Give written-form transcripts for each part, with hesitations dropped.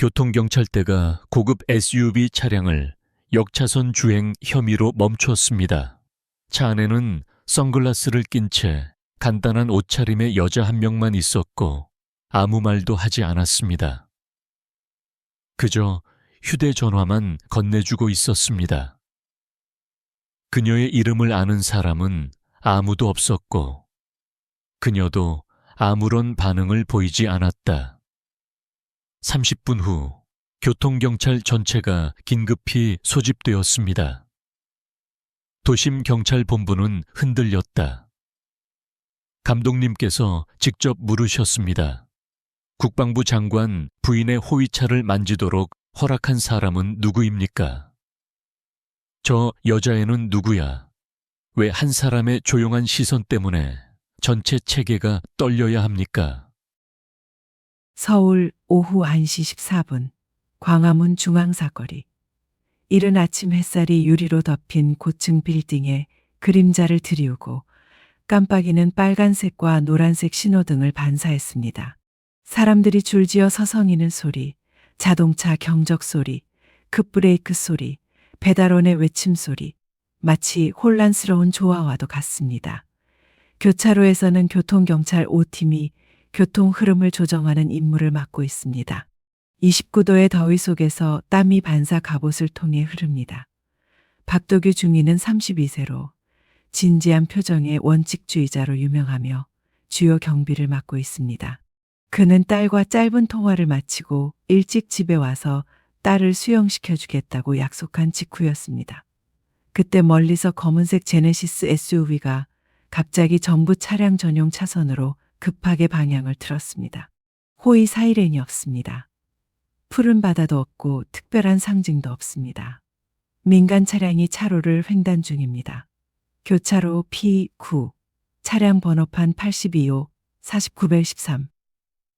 교통경찰대가 고급 SUV 차량을 역차선 주행 혐의로 멈추었습니다. 차 안에는 선글라스를 낀 채 간단한 옷차림의 여자 한 명만 있었고 아무 말도 하지 않았습니다. 그저 휴대전화만 건네주고 있었습니다. 그녀의 이름을 아는 사람은 아무도 없었고 그녀도 아무런 반응을 보이지 않았다. 30분 후 교통경찰 전체가 긴급히 소집되었습니다. 도심경찰본부는 흔들렸다. 감독님께서 직접 물으셨습니다. 국방부 장관 부인의 호위차를 만지도록 허락한 사람은 누구입니까? 저 여자애는 누구야? 왜 한 사람의 조용한 시선 때문에 전체 체계가 떨려야 합니까? 서울 오후 1시 14분 광화문 중앙사거리. 이른 아침 햇살이 유리로 덮인 고층 빌딩에 그림자를 드리우고 깜빡이는 빨간색과 노란색 신호등을 반사했습니다. 사람들이 줄지어 서성이는 소리, 자동차 경적 소리, 급브레이크 소리, 배달원의 외침 소리, 마치 혼란스러운 조화와도 같습니다. 교차로에서는 교통경찰 5팀이 교통 흐름을 조정하는 임무를 맡고 있습니다. 29도의 더위 속에서 땀이 반사 갑옷을 통해 흐릅니다. 박도규 중위는 32세로 진지한 표정의 원칙주의자로 유명하며 주요 경비를 맡고 있습니다. 그는 딸과 짧은 통화를 마치고 일찍 집에 와서 딸을 수영시켜 주겠다고 약속한 직후였습니다. 그때 멀리서 검은색 제네시스 SUV가 갑자기 정부 차량 전용 차선으로 급하게 방향을 틀었습니다. 호위 사이렌이 없습니다. 푸른 바다도 없고 특별한 상징도 없습니다. 민간 차량이 차로를 횡단 중입니다. 교차로 P9, 차량 번호판 82호 4913.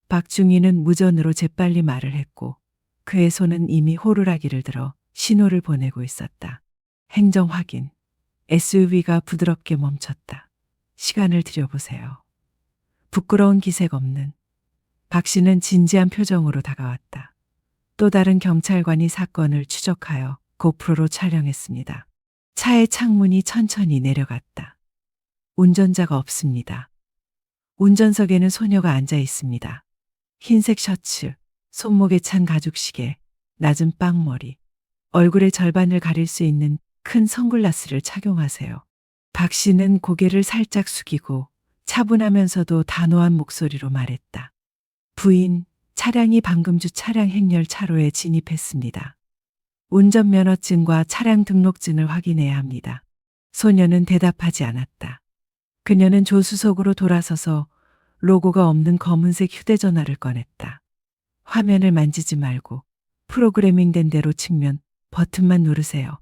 박중희는 무전으로 재빨리 말을 했고 그의 손은 이미 호루라기를 들어 신호를 보내고 있었다. 행정 확인. SUV가 부드럽게 멈췄다. 시간을 들여보세요. 부끄러운 기색 없는 박 씨는 진지한 표정으로 다가왔다. 또 다른 경찰관이 사건을 추적하여 고프로로 촬영했습니다. 차의 창문이 천천히 내려갔다. 운전자가 없습니다. 운전석에는 소녀가 앉아 있습니다. 흰색 셔츠, 손목에 찬 가죽시계, 낮은 빵머리, 얼굴의 절반을 가릴 수 있는 큰 선글라스를 착용하세요. 박 씨는 고개를 살짝 숙이고 차분하면서도 단호한 목소리로 말했다. 부인, 차량이 방금 주 차량 행렬 차로에 진입했습니다. 운전면허증과 차량 등록증을 확인해야 합니다. 소녀는 대답하지 않았다. 그녀는 조수석으로 돌아서서 로고가 없는 검은색 휴대전화를 꺼냈다. 화면을 만지지 말고 프로그래밍된 대로 측면 버튼만 누르세요.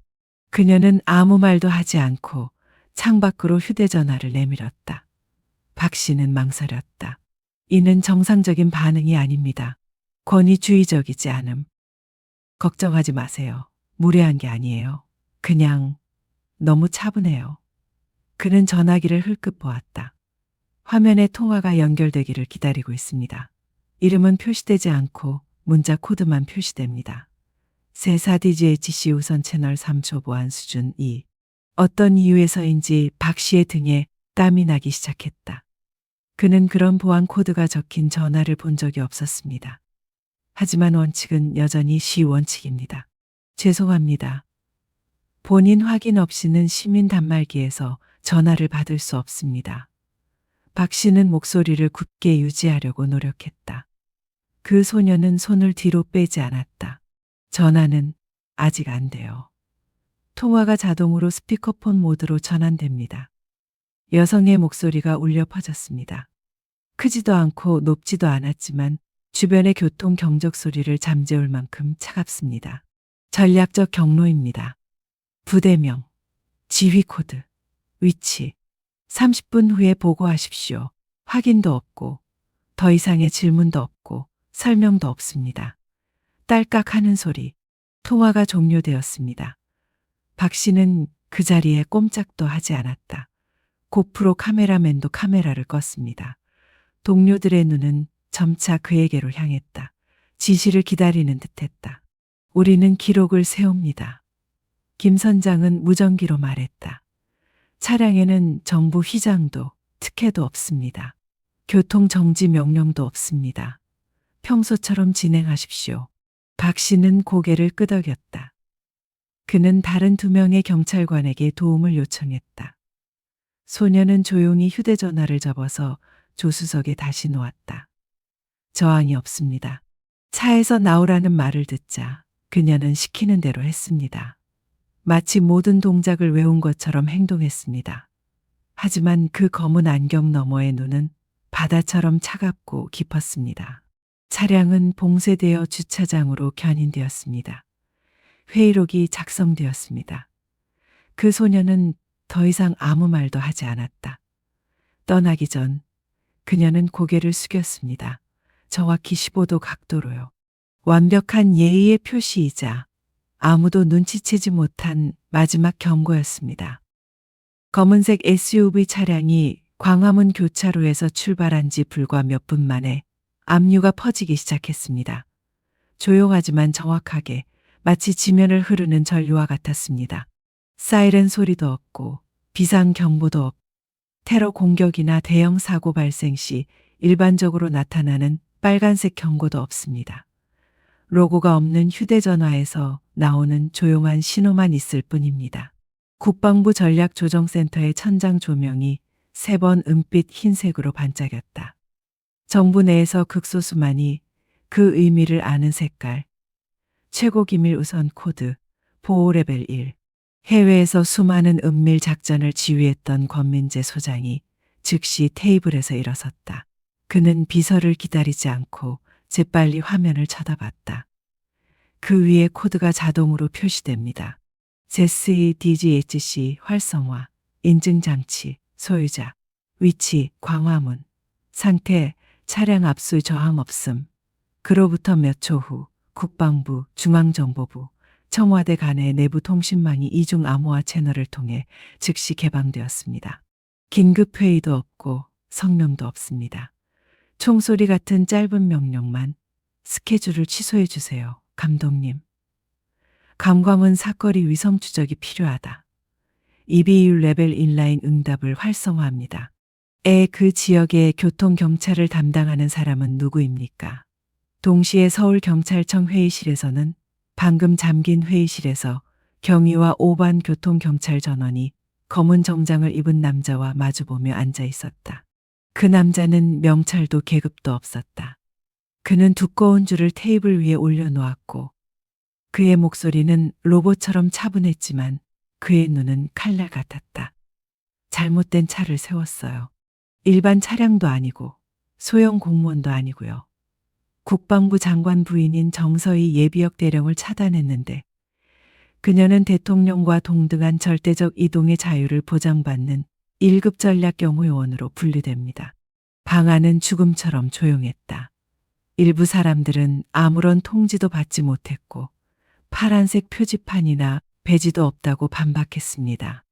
그녀는 아무 말도 하지 않고 창밖으로 휴대전화를 내밀었다. 박 씨는 망설였다. 이는 정상적인 반응이 아닙니다. 권위주의적이지 않음. 걱정하지 마세요. 무례한 게 아니에요. 그냥 너무 차분해요. 그는 전화기를 흘끗 보았다. 화면에 통화가 연결되기를 기다리고 있습니다. 이름은 표시되지 않고 문자 코드만 표시됩니다. 세사 DGHC 우선 채널 3초 보안 수준 2. 어떤 이유에서인지 박 씨의 등에 땀이 나기 시작했다. 그는 그런 보안 코드가 적힌 전화를 본 적이 없었습니다. 하지만 원칙은 여전히 시원칙입니다. 죄송합니다. 본인 확인 없이는 시민 단말기에서 전화를 받을 수 없습니다. 박 씨는 목소리를 굳게 유지하려고 노력했다. 그 소녀는 손을 뒤로 빼지 않았다. 전화는 아직 안 돼요. 통화가 자동으로 스피커폰 모드로 전환됩니다. 여성의 목소리가 울려 퍼졌습니다. 크지도 않고 높지도 않았지만 주변의 교통 경적 소리를 잠재울 만큼 차갑습니다. 전략적 경로입니다. 부대명, 지휘 코드, 위치, 30분 후에 보고하십시오. 확인도 없고 더 이상의 질문도 없고 설명도 없습니다. 딸깍 하는 소리, 통화가 종료되었습니다. 박 씨는 그 자리에 꼼짝도 하지 않았다. 고프로 카메라맨도 카메라를 껐습니다. 동료들의 눈은 점차 그에게로 향했다. 지시를 기다리는 듯했다. 우리는 기록을 세웁니다. 김 선장은 무전기로 말했다. 차량에는 정부 휘장도 특혜도 없습니다. 교통 정지 명령도 없습니다. 평소처럼 진행하십시오. 박 씨는 고개를 끄덕였다. 그는 다른 2명의 경찰관에게 도움을 요청했다. 소녀는 조용히 휴대전화를 접어서 조수석에 다시 놓았다. 저항이 없습니다. 차에서 나오라는 말을 듣자 그녀는 시키는 대로 했습니다. 마치 모든 동작을 외운 것처럼 행동했습니다. 하지만 그 검은 안경 너머의 눈은 바다처럼 차갑고 깊었습니다. 차량은 봉쇄되어 주차장으로 견인되었습니다. 회의록이 작성되었습니다. 그 소녀는 더 이상 아무 말도 하지 않았다. 떠나기 전 그녀는 고개를 숙였습니다. 정확히 15도 각도로요. 완벽한 예의의 표시이자 아무도 눈치채지 못한 마지막 경고였습니다. 검은색 SUV 차량이 광화문 교차로에서 출발한 지 불과 몇 분 만에 압류가 퍼지기 시작했습니다. 조용하지만 정확하게 마치 지면을 흐르는 전류와 같았습니다. 사이렌 소리도 없고 비상경보도 없고 테러 공격이나 대형 사고 발생 시 일반적으로 나타나는 빨간색 경고도 없습니다. 로고가 없는 휴대전화에서 나오는 조용한 신호만 있을 뿐입니다. 국방부 전략조정센터의 천장 조명이 3번 은빛 흰색으로 반짝였다. 정부 내에서 극소수만이 그 의미를 아는 색깔, 최고 기밀 우선 코드, 보호 레벨 1. 해외에서 수많은 은밀 작전을 지휘했던 권민재 소장이 즉시 테이블에서 일어섰다. 그는 비서를 기다리지 않고 재빨리 화면을 쳐다봤다. 그 위에 코드가 자동으로 표시됩니다. ZEDGHC 활성화, 인증장치, 소유자, 위치, 광화문, 상태, 차량 압수 저항 없음. 그로부터 몇 초 후 국방부, 중앙정보부, 청와대 간의 내부 통신망이 이중 암호화 채널을 통해 즉시 개방되었습니다. 긴급 회의도 없고 성명도 없습니다. 총소리 같은 짧은 명령만 스케줄을 취소해 주세요. 감독님. 감광은 사거리 위성 추적이 필요하다. EBU 레벨 인라인 응답을 활성화합니다. 그 지역의 교통경찰을 담당하는 사람은 누구입니까? 동시에 서울경찰청 회의실에서는 방금 잠긴 회의실에서 경위와 5반 교통경찰 전원이 검은 정장을 입은 남자와 마주보며 앉아 있었다. 그 남자는 명찰도 계급도 없었다. 그는 두꺼운 줄을 테이블 위에 올려놓았고 그의 목소리는 로봇처럼 차분했지만 그의 눈은 칼날 같았다. 잘못된 차를 세웠어요. 일반 차량도 아니고 소형 공무원도 아니고요. 국방부 장관 부인인 정서희 예비역 대령을 차단했는데 그녀는 대통령과 동등한 절대적 이동의 자유를 보장받는 1급 전략경호요원으로 분류됩니다. 방 안은 죽음처럼 조용했다. 일부 사람들은 아무런 통지도 받지 못했고 파란색 표지판이나 배지도 없다고 반박했습니다.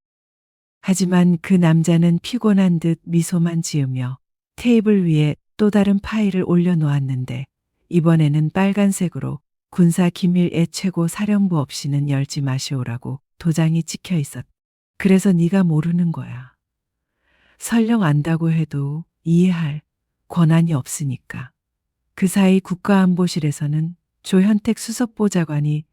하지만 그 남자는 피곤한 듯 미소만 지으며 테이블 위에 또 다른 파일을 올려놓았는데 이번에는 빨간색으로 군사 기밀의 최고 사령부 없이는 열지 마시오라고 도장이 찍혀 있었다. 그래서 네가 모르는 거야. 설령 안다고 해도 이해할 권한이 없으니까. 그 사이 국가안보실에서는 조현택 수석보좌관이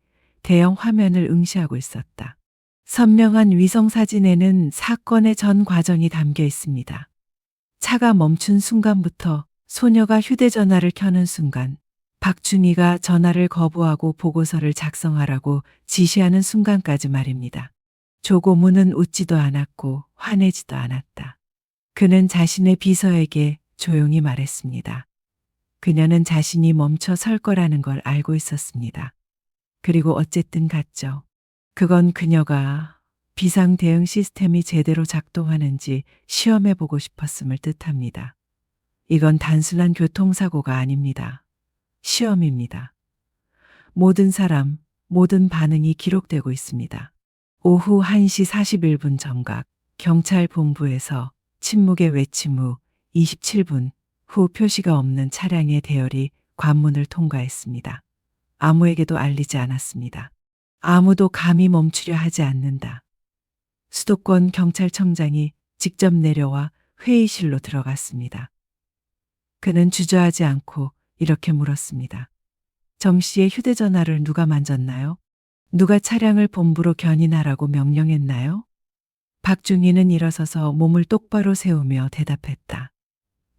대형 화면을 응시하고 있었다. 선명한 위성사진에는 사건의 전 과정이 담겨 있습니다. 차가 멈춘 순간부터 소녀가 휴대전화를 켜는 순간 박준희가 전화를 거부하고 보고서를 작성하라고 지시하는 순간까지 말입니다. 조고문은 웃지도 않았고 화내지도 않았다. 그는 자신의 비서에게 조용히 말했습니다. 그녀는 자신이 멈춰 설 거라는 걸 알고 있었습니다. 그리고 어쨌든 갔죠. 그건 그녀가 비상 대응 시스템이 제대로 작동하는지 시험해보고 싶었음을 뜻합니다. 이건 단순한 교통사고가 아닙니다. 시험입니다. 모든 사람, 모든 반응이 기록되고 있습니다. 오후 1시 41분 정각 경찰본부에서 침묵의 외침 후 27분 후 표시가 없는 차량의 대열이 관문을 통과했습니다. 아무에게도 알리지 않았습니다. 아무도 감히 멈추려 하지 않는다. 수도권 경찰청장이 직접 내려와 회의실로 들어갔습니다. 그는 주저하지 않고 이렇게 물었습니다. 정 씨의 휴대전화를 누가 만졌나요? 누가 차량을 본부로 견인하라고 명령했나요? 박중희는 일어서서 몸을 똑바로 세우며 대답했다.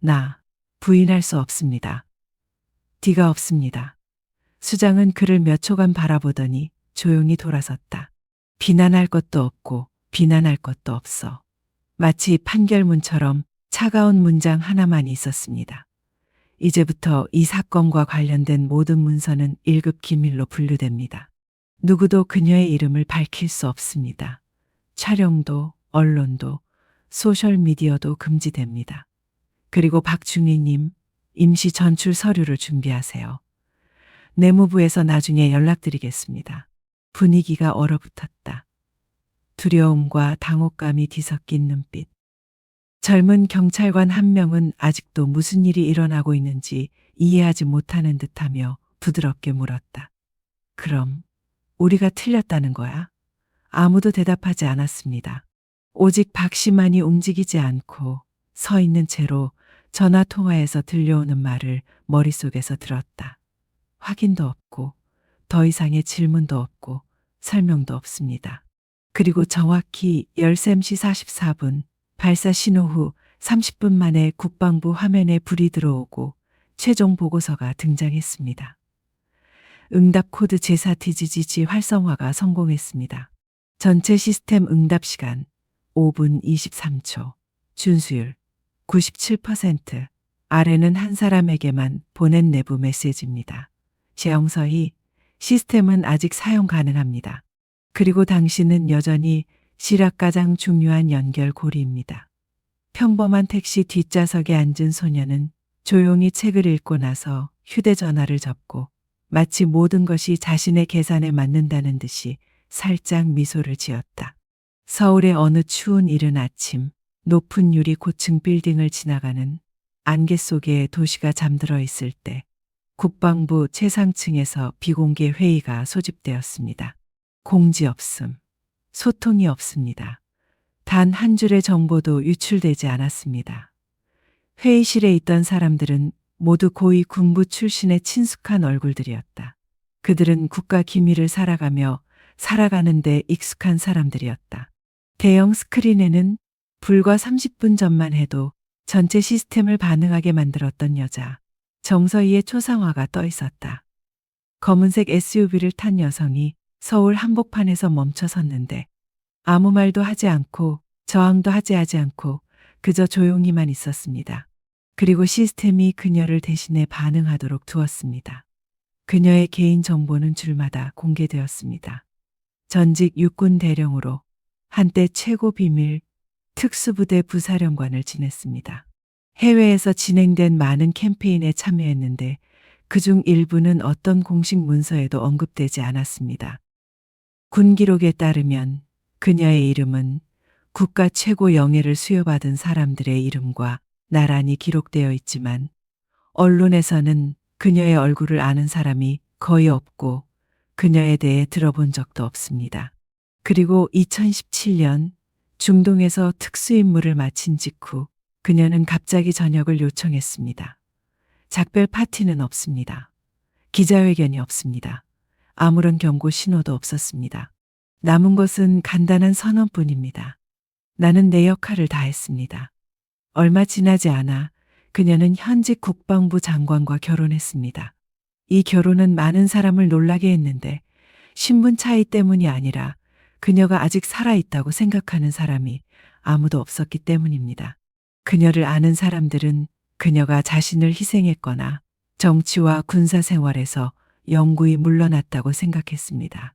나 부인할 수 없습니다. 뒤가 없습니다. 수장은 그를 몇 초간 바라보더니 조용히 돌아섰다. 비난할 것도 없고 비난할 것도 없어. 마치 판결문처럼 차가운 문장 하나만 있었습니다. 이제부터 이 사건과 관련된 모든 문서는 1급 기밀로 분류됩니다. 누구도 그녀의 이름을 밝힐 수 없습니다. 촬영도, 언론도, 소셜미디어도 금지됩니다. 그리고 박중희님, 임시 전출 서류를 준비하세요. 내무부에서 나중에 연락드리겠습니다. 분위기가 얼어붙었다. 두려움과 당혹감이 뒤섞인 눈빛. 젊은 경찰관 한 명은 아직도 무슨 일이 일어나고 있는지 이해하지 못하는 듯하며 부드럽게 물었다. 그럼 우리가 틀렸다는 거야? 아무도 대답하지 않았습니다. 오직 박 씨만이 움직이지 않고 서 있는 채로 전화 통화에서 들려오는 말을 머릿속에서 들었다. 확인도 없고 더 이상의 질문도 없고 설명도 없습니다. 그리고 정확히 13시 44분 발사 신호 후 30분 만에 국방부 화면에 불이 들어오고 최종 보고서가 등장했습니다. 응답 코드 제4TGGG 활성화가 성공했습니다. 전체 시스템 응답 시간 5분 23초, 준수율 97%, 아래는 한 사람에게만 보낸 내부 메시지입니다. 제영서희, 시스템은 아직 사용 가능합니다. 그리고 당신은 여전히 실학 가장 중요한 연결고리입니다. 평범한 택시 뒷좌석에 앉은 소녀는 조용히 책을 읽고 나서 휴대전화를 접고 마치 모든 것이 자신의 계산에 맞는다는 듯이 살짝 미소를 지었다. 서울의 어느 추운 이른 아침, 높은 유리 고층 빌딩을 지나가는 안개 속에 도시가 잠들어 있을 때 국방부 최상층에서 비공개 회의가 소집되었습니다. 공지 없음, 소통이 없습니다. 단 한 줄의 정보도 유출되지 않았습니다. 회의실에 있던 사람들은 모두 고위 군부 출신의 친숙한 얼굴들이었다. 그들은 국가 기밀을 살아가며 살아가는데 익숙한 사람들이었다. 대형 스크린에는 불과 30분 전만 해도 전체 시스템을 반응하게 만들었던 여자, 정서희의 초상화가 떠 있었다. 검은색 SUV를 탄 여성이 서울 한복판에서 멈춰 섰는데 아무 말도 하지 않고 저항도 하지 않고 그저 조용히만 있었습니다. 그리고 시스템이 그녀를 대신해 반응하도록 두었습니다. 그녀의 개인 정보는 줄마다 공개되었습니다. 전직 육군 대령으로 한때 최고 비밀 특수부대 부사령관을 지냈습니다. 해외에서 진행된 많은 캠페인에 참여했는데 그중 일부는 어떤 공식 문서에도 언급되지 않았습니다. 군 기록에 따르면 그녀의 이름은 국가 최고 영예를 수여받은 사람들의 이름과 나란히 기록되어 있지만 언론에서는 그녀의 얼굴을 아는 사람이 거의 없고 그녀에 대해 들어본 적도 없습니다. 그리고 2017년 중동에서 특수임무를 마친 직후 그녀는 갑자기 전역을 요청했습니다. 작별 파티는 없습니다. 기자회견이 없습니다. 아무런 경고 신호도 없었습니다. 남은 것은 간단한 선언뿐입니다. 나는 내 역할을 다했습니다. 얼마 지나지 않아 그녀는 현직 국방부 장관과 결혼했습니다. 이 결혼은 많은 사람을 놀라게 했는데 신분 차이 때문이 아니라 그녀가 아직 살아있다고 생각하는 사람이 아무도 없었기 때문입니다. 그녀를 아는 사람들은 그녀가 자신을 희생했거나 정치와 군사 생활에서 영구히 물러났다고 생각했습니다.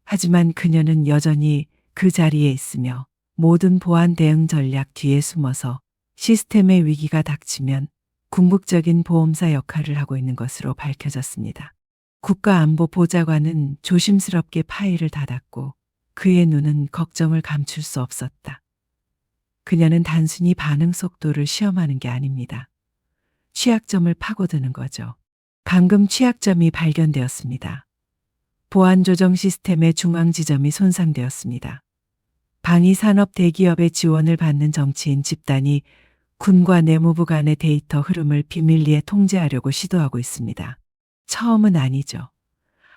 하지만 그녀는 여전히 그 자리에 있으며 모든 보안 대응 전략 뒤에 숨어서 시스템의 위기가 닥치면 궁극적인 보험사 역할을 하고 있는 것으로 밝혀졌습니다. 국가안보보좌관은 조심스럽게 파일을 닫았고 그의 눈은 걱정을 감출 수 없었다. 그녀는 단순히 반응 속도를 시험하는 게 아닙니다. 취약점을 파고드는 거죠. 감금 취약점이 발견되었습니다. 보안 조정 시스템의 중앙 지점이 손상되었습니다. 방위 산업 대기업의 지원을 받는 정치인 집단이 군과 내무부 간의 데이터 흐름을 비밀리에 통제하려고 시도하고 있습니다. 처음은 아니죠.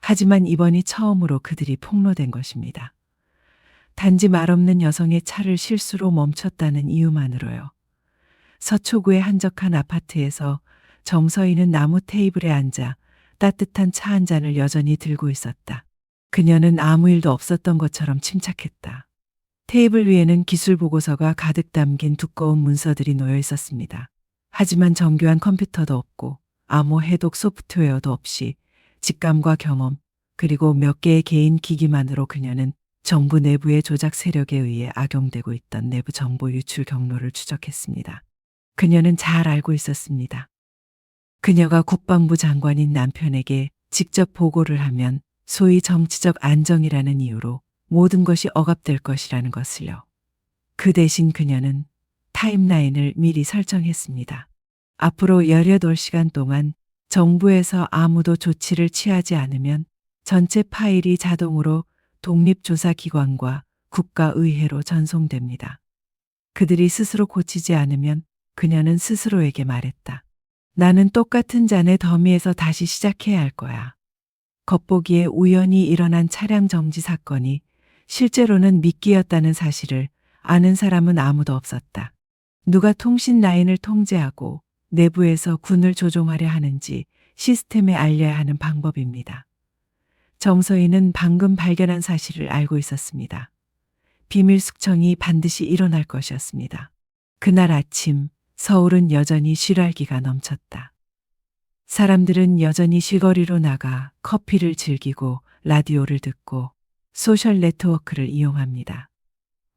하지만 이번이 처음으로 그들이 폭로된 것입니다. 단지 말없는 여성의 차를 실수로 멈췄다는 이유만으로요. 서초구의 한적한 아파트에서 정서인은 나무 테이블에 앉아 따뜻한 차 한 잔을 여전히 들고 있었다. 그녀는 아무 일도 없었던 것처럼 침착했다. 테이블 위에는 기술 보고서가 가득 담긴 두꺼운 문서들이 놓여 있었습니다. 하지만 정교한 컴퓨터도 없고 암호 해독 소프트웨어도 없이 직감과 경험 그리고 몇 개의 개인 기기만으로 그녀는 정부 내부의 조작 세력에 의해 악용되고 있던 내부 정보 유출 경로를 추적했습니다. 그녀는 잘 알고 있었습니다. 그녀가 국방부 장관인 남편에게 직접 보고를 하면 소위 정치적 안정이라는 이유로 모든 것이 억압될 것이라는 것을요. 그 대신 그녀는 타임라인을 미리 설정했습니다. 앞으로 18시간 동안 정부에서 아무도 조치를 취하지 않으면 전체 파일이 자동으로 독립조사기관과 국가의회로 전송됩니다. 그들이 스스로 고치지 않으면 그녀는 스스로에게 말했다. 나는 똑같은 잔의 더미에서 다시 시작해야 할 거야. 겉보기에 우연히 일어난 차량 정지 사건이 실제로는 미끼였다는 사실을 아는 사람은 아무도 없었다. 누가 통신 라인을 통제하고 내부에서 군을 조종하려 하는지 시스템에 알려야 하는 방법입니다. 정서인은 방금 발견한 사실을 알고 있었습니다. 비밀 숙청이 반드시 일어날 것이었습니다. 그날 아침 서울은 여전히 쉴알기가 넘쳤다. 사람들은 여전히 실거리로 나가 커피를 즐기고 라디오를 듣고 소셜 네트워크를 이용합니다.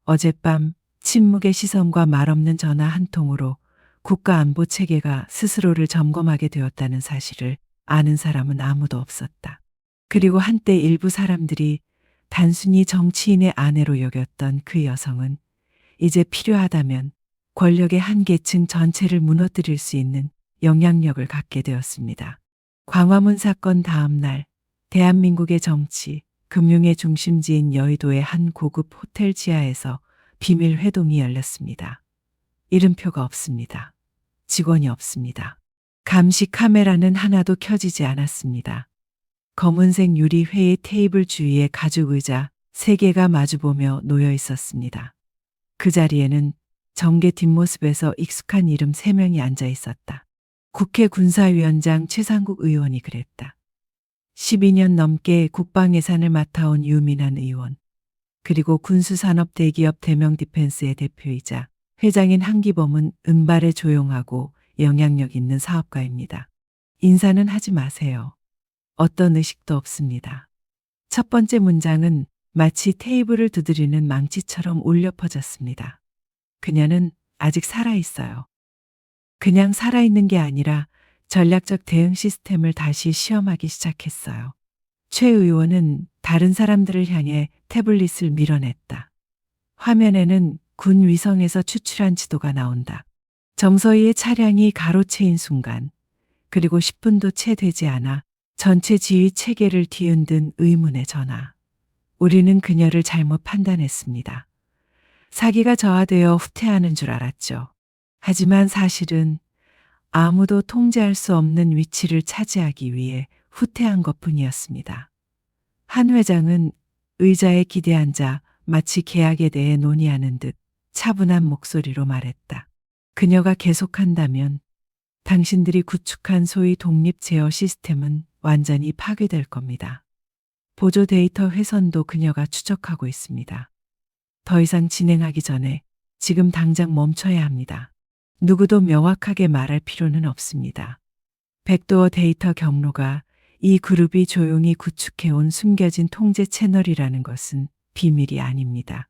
어젯밤 침묵의 시선과 말없는 전화 한 통으로 국가안보 체계가 스스로를 점검하게 되었다는 사실을 아는 사람은 아무도 없었다. 그리고 한때 일부 사람들이 단순히 정치인의 아내로 여겼던 그 여성은 이제 필요하다면 권력의 한 계층 전체를 무너뜨릴 수 있는 영향력을 갖게 되었습니다. 광화문 사건 다음 날 대한민국의 정치, 금융의 중심지인 여의도의 한 고급 호텔 지하에서 비밀 회동이 열렸습니다. 이름표가 없습니다. 직원이 없습니다. 감시 카메라는 하나도 켜지지 않았습니다. 검은색 유리 회의 테이블 주위에 가죽 의자 3개가 마주보며 놓여 있었습니다. 그 자리에는 정계 뒷모습에서 익숙한 이름 3명이 앉아 있었다. 국회 군사위원장 최상국 의원이 그랬다. 12년 넘게 국방 예산을 맡아온 유민한 의원, 그리고 군수산업 대기업 대명 디펜스의 대표이자 회장인 한기범은 은발에 조용하고 영향력 있는 사업가입니다. 인사는 하지 마세요. 어떤 의식도 없습니다. 첫 번째 문장은 마치 테이블을 두드리는 망치처럼 울려 퍼졌습니다. 그녀는 아직 살아있어요. 그냥 살아있는 게 아니라 전략적 대응 시스템을 다시 시험하기 시작했어요. 최 의원은 다른 사람들을 향해 태블릿을 밀어냈다. 화면에는 군 위성에서 추출한 지도가 나온다. 정서희의 차량이 가로채인 순간, 그리고 10분도 채 되지 않아 전체 지휘 체계를 뒤흔든 의문의 전화. 우리는 그녀를 잘못 판단했습니다. 사기가 저하되어 후퇴하는 줄 알았죠. 하지만 사실은 아무도 통제할 수 없는 위치를 차지하기 위해 후퇴한 것뿐이었습니다. 한 회장은 의자에 기대앉아 마치 계약에 대해 논의하는 듯 차분한 목소리로 말했다. 그녀가 계속한다면 당신들이 구축한 소위 독립 제어 시스템은 완전히 파괴될 겁니다. 보조 데이터 훼손도 그녀가 추적하고 있습니다. 더 이상 진행하기 전에 지금 당장 멈춰야 합니다. 누구도 명확하게 말할 필요는 없습니다. 백도어 데이터 경로가 이 그룹이 조용히 구축해온 숨겨진 통제 채널이라는 것은 비밀이 아닙니다.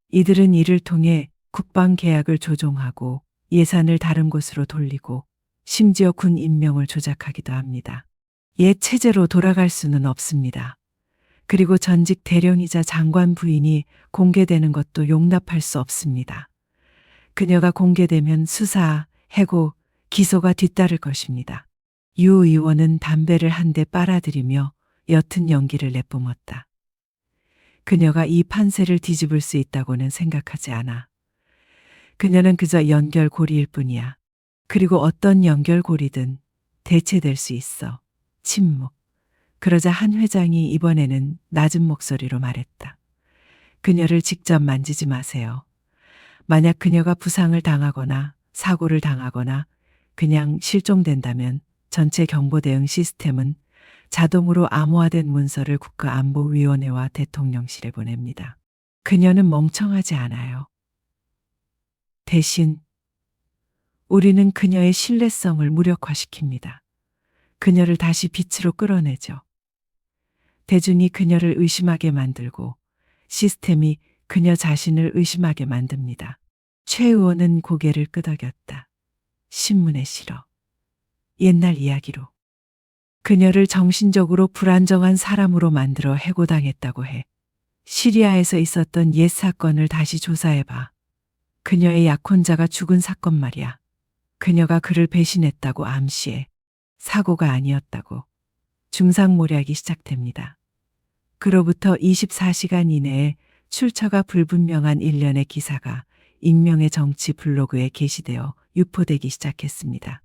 이들은 이를 통해 국방 계약을 조종하고 예산을 다른 곳으로 돌리고 심지어 군 임명을 조작하기도 합니다. 옛 체제로 돌아갈 수는 없습니다. 그리고 전직 대령이자 장관 부인이 공개되는 것도 용납할 수 없습니다. 그녀가 공개되면 수사, 해고, 기소가 뒤따를 것입니다. 유 의원은 담배를 한 대 빨아들이며 옅은 연기를 내뿜었다. 그녀가 이 판세를 뒤집을 수 있다고는 생각하지 않아. 그녀는 그저 연결고리일 뿐이야. 그리고 어떤 연결고리든 대체될 수 있어. 침묵. 그러자 한 회장이 이번에는 낮은 목소리로 말했다. 그녀를 직접 만지지 마세요. 만약 그녀가 부상을 당하거나 사고를 당하거나 그냥 실종된다면 전체 경보 대응 시스템은 자동으로 암호화된 문서를 국가안보위원회와 대통령실에 보냅니다. 그녀는 멍청하지 않아요. 대신 우리는 그녀의 신뢰성을 무력화시킵니다. 그녀를 다시 빛으로 끌어내죠. 대중이 그녀를 의심하게 만들고 시스템이 그녀 자신을 의심하게 만듭니다. 최 의원은 고개를 끄덕였다. 신문에 실어. 옛날 이야기로. 그녀를 정신적으로 불안정한 사람으로 만들어 해고당했다고 해. 시리아에서 있었던 옛 사건을 다시 조사해봐. 그녀의 약혼자가 죽은 사건 말이야. 그녀가 그를 배신했다고 암시해. 사고가 아니었다고. 중상모략이 시작됩니다. 그로부터 24시간 이내에 출처가 불분명한 일련의 기사가 익명의 정치 블로그에 게시되어 유포되기 시작했습니다.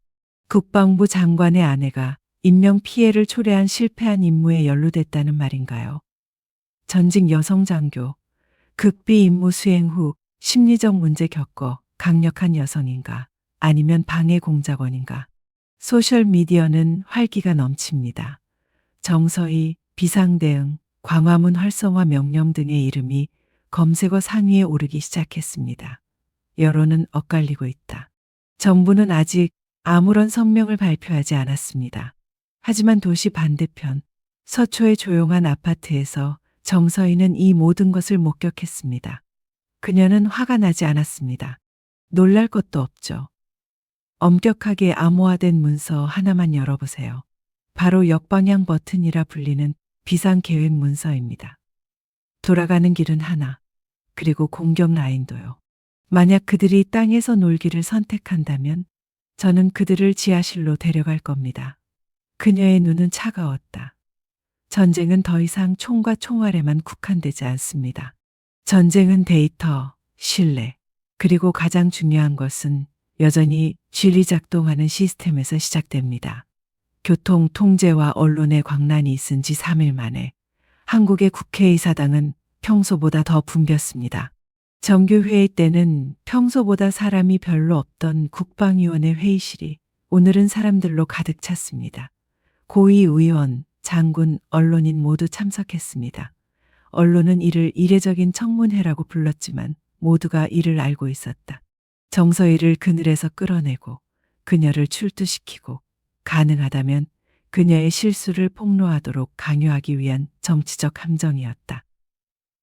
국방부 장관의 아내가 인명 피해를 초래한 실패한 임무에 연루됐다는 말인가요? 전직 여성 장교, 극비 임무 수행 후 심리적 문제 겪어 강력한 여성인가 아니면 방해 공작원인가. 소셜미디어는 활기가 넘칩니다. 정서희, 비상대응, 광화문 활성화 명령 등의 이름이 검색어 상위에 오르기 시작했습니다. 여론은 엇갈리고 있다. 정부는 아직 아무런 성명을 발표하지 않았습니다. 하지만 도시 반대편 서초의 조용한 아파트에서 정서희는 이 모든 것을 목격했습니다. 그녀는 화가 나지 않았습니다. 놀랄 것도 없죠. 엄격하게 암호화된 문서 하나만 열어보세요. 바로 역방향 버튼이라 불리는 비상계획 문서입니다. 돌아가는 길은 하나, 그리고 공격 라인도요. 만약 그들이 땅에서 놀기를 선택한다면 저는 그들을 지하실로 데려갈 겁니다. 그녀의 눈은 차가웠다. 전쟁은 더 이상 총과 총알에만 국한되지 않습니다. 전쟁은 데이터, 신뢰, 그리고 가장 중요한 것은 여전히 진리작동하는 시스템에서 시작됩니다. 교통, 통제와 언론의 광란이 있은 지 3일 만에 한국의 국회의사당은 평소보다 더 붐볐습니다. 정규회의 때는 평소보다 사람이 별로 없던 국방위원회 회의실이 오늘은 사람들로 가득 찼습니다. 고위 의원, 장군, 언론인 모두 참석했습니다. 언론은 이를 이례적인 청문회라고 불렀지만 모두가 이를 알고 있었다. 정서희를 그늘에서 끌어내고 그녀를 출두시키고 가능하다면 그녀의 실수를 폭로하도록 강요하기 위한 정치적 함정이었다.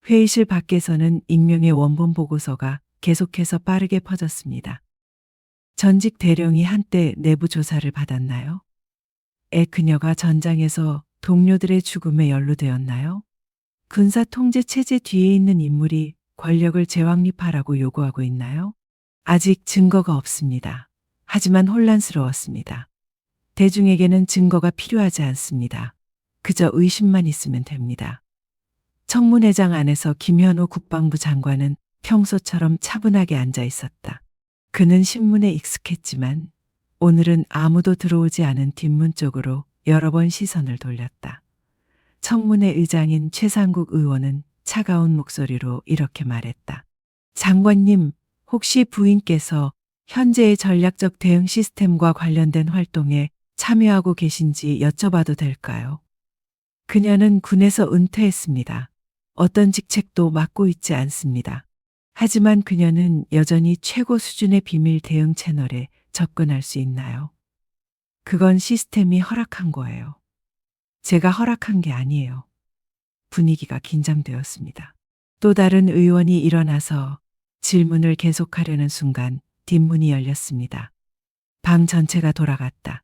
회의실 밖에서는 익명의 원본 보고서가 계속해서 빠르게 퍼졌습니다. 전직 대령이 한때 내부 조사를 받았나요? 그녀가 전장에서 동료들의 죽음에 연루되었나요? 군사 통제 체제 뒤에 있는 인물이 권력을 재확립하라고 요구하고 있나요? 아직 증거가 없습니다. 하지만 혼란스러웠습니다. 대중에게는 증거가 필요하지 않습니다. 그저 의심만 있으면 됩니다. 청문회장 안에서 김현호 국방부 장관은 평소처럼 차분하게 앉아 있었다. 그는 신문에 익숙했지만 오늘은 아무도 들어오지 않은 뒷문 쪽으로 여러 번 시선을 돌렸다. 청문회 의장인 최상국 의원은 차가운 목소리로 이렇게 말했다. 장관님, 혹시 부인께서 현재의 전략적 대응 시스템과 관련된 활동에 참여하고 계신지 여쭤봐도 될까요? 그녀는 군에서 은퇴했습니다. 어떤 직책도 맡고 있지 않습니다. 하지만 그녀는 여전히 최고 수준의 비밀 대응 채널에 접근할 수 있나요? 그건 시스템이 허락한 거예요. 제가 허락한 게 아니에요. 분위기가 긴장되었습니다. 또 다른 의원이 일어나서 질문을 계속하려는 순간 뒷문이 열렸습니다. 방 전체가 돌아갔다.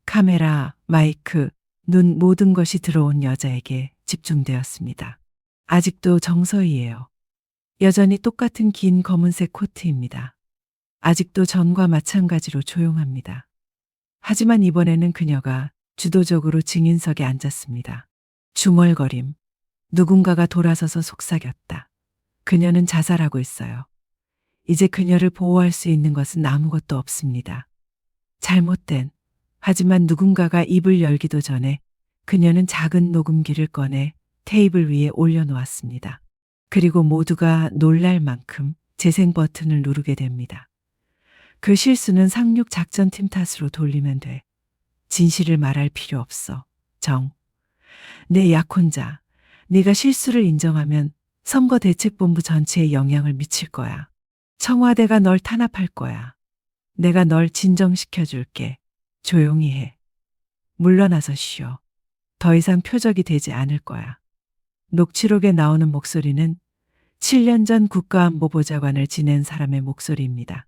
카메라, 마이크, 눈 모든 것이 들어온 여자에게 집중되었습니다. 아직도 정서희예요. 여전히 똑같은 긴 검은색 코트입니다. 아직도 전과 마찬가지로 조용합니다. 하지만 이번에는 그녀가 주도적으로 증인석에 앉았습니다. 중얼거림. 누군가가 돌아서서 속삭였다. 그녀는 자살하고 있어요. 이제 그녀를 보호할 수 있는 것은 아무것도 없습니다. 잘못된. 하지만 누군가가 입을 열기도 전에 그녀는 작은 녹음기를 꺼내 테이블 위에 올려놓았습니다. 그리고 모두가 놀랄 만큼 재생 버튼을 누르게 됩니다. 그 실수는 상륙 작전팀 탓으로 돌리면 돼. 진실을 말할 필요 없어. 정. 내 약혼자. 네가 실수를 인정하면 선거대책본부 전체에 영향을 미칠 거야. 청와대가 널 탄압할 거야. 내가 널 진정시켜 줄게. 조용히 해. 물러나서 쉬어. 더 이상 표적이 되지 않을 거야. 녹취록에 나오는 목소리는 7년 전 국가안보보좌관을 지낸 사람의 목소리입니다.